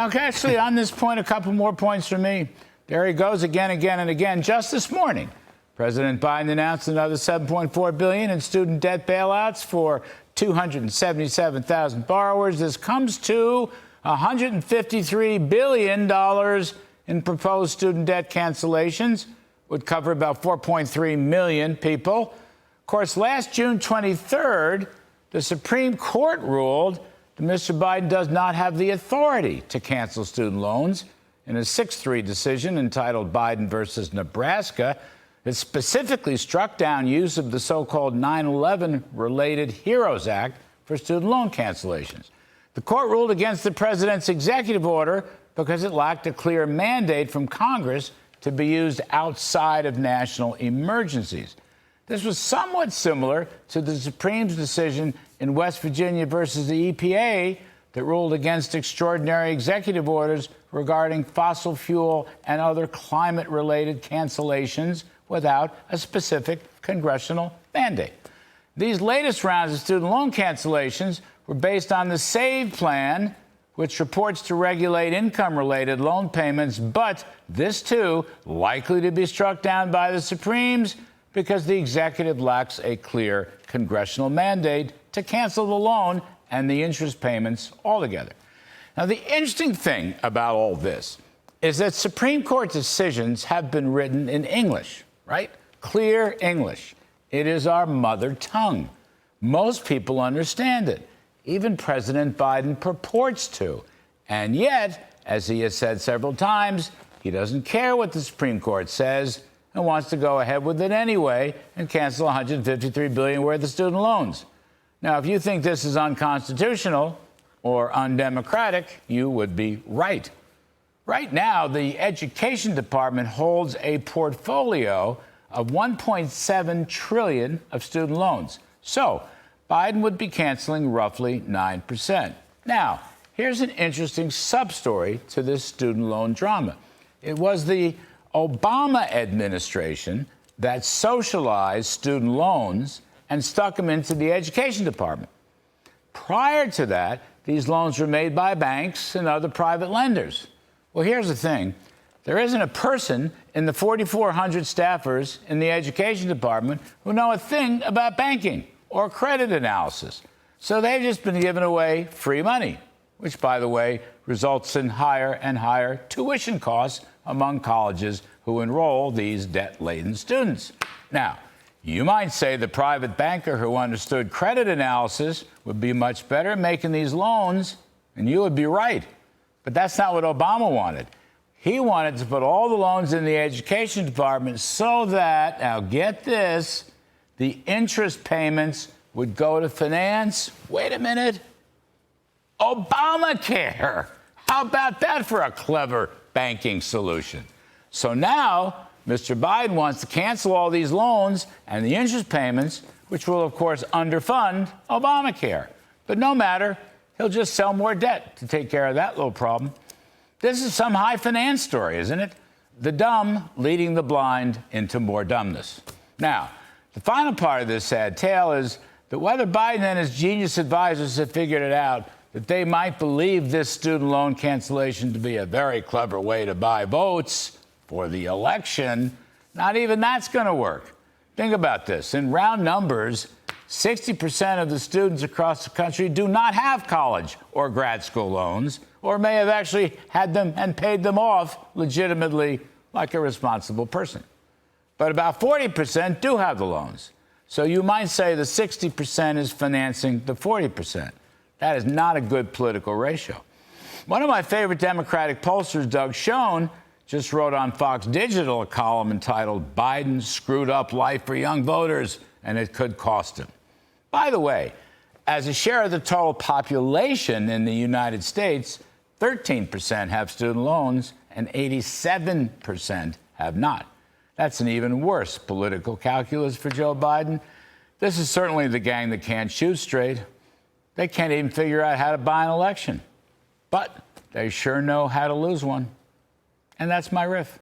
Okay, actually, on this point, a couple more points from me. There he goes again, and again. Just this morning, President Biden announced another $7.4 billion in student debt bailouts for 277,000 borrowers. This comes to $153 billion in proposed student debt cancellations, would cover about 4.3 million people. Of course, last June 23rd, the Supreme Court ruled that Mr. Biden does not have the authority to cancel student loans. In a 6-3 decision entitled Biden versus Nebraska, it specifically struck down use of the so-called 9/11 related HEROES Act for student loan cancellations. The court ruled against the president's executive order because it lacked a clear mandate from Congress to be used outside of national emergencies. This was somewhat similar to the Supreme's decision in West Virginia versus the EPA that ruled against extraordinary executive orders regarding fossil fuel and other climate-related cancellations without a specific congressional mandate. These latest rounds of student loan cancellations were based on the SAVE plan, which reports to regulate income-related loan payments, but this, too, likely to be struck down by the Supremes because the executive lacks a clear congressional mandate to cancel the loan and the interest payments altogether. Now, the interesting thing about all this is that Supreme Court decisions have been written in English, right? Clear English. It is our mother tongue. Most people understand it. Even President Biden purports to. And yet, as he has said several times, he doesn't care what the Supreme Court says and wants to go ahead with it anyway and cancel $153 billion worth of student loans. Now, if you think this is unconstitutional or undemocratic, you would be right. Right now, the Education Department holds a portfolio of $1.7 trillion of student loans. So Biden would be canceling roughly 9%. Now, here's an interesting sub-story to this student loan drama. It was the Obama administration that socialized student loans and stuck them into the Education Department. Prior to that, these loans were made by banks and other private lenders. Well, here's the thing. There isn't a person in the 4,400 staffers in the Education Department who know a thing about banking or credit analysis. So they've just been giving away free money, which, by the way, results in higher and higher tuition costs among colleges who enroll these debt-laden students. Now, you might say the private banker who understood credit analysis would be much better at making these loans, and you would be right. But that's not what Obama wanted. He wanted to put all the loans in the Education Department so that, now get this, the interest payments would go to finance, wait a minute, Obamacare. How about that for a clever banking solution? So now, Mr. Biden wants to cancel all these loans and the interest payments, which will, of course, underfund Obamacare. But no matter, he'll just sell more debt to take care of that little problem. This is some high finance story, isn't it? The dumb leading the blind into more dumbness. Now, the final part of this sad tale is that whether Biden and his genius advisors have figured it out, that they might believe this student loan cancellation to be a very clever way to buy votes for the election, not even that's going to work. Think about this. In round numbers, 60% of the students across the country do not have college or grad school loans, or may have actually had them and paid them off legitimately like a responsible person. But about 40% do have the loans. So you might say the 60% is financing the 40%. That is not a good political ratio. One of my favorite Democratic pollsters, Doug Schoen, just wrote on Fox Digital a column entitled "Biden Screwed Up Life for Young Voters, and It Could Cost Him." By the way, as a share of the total population in the United States, 13% have student loans and 87% have not. That's an even worse political calculus for Joe Biden. This is certainly the gang that can't shoot straight. They can't even figure out how to buy an election. But they sure know how to lose one. And that's my riff.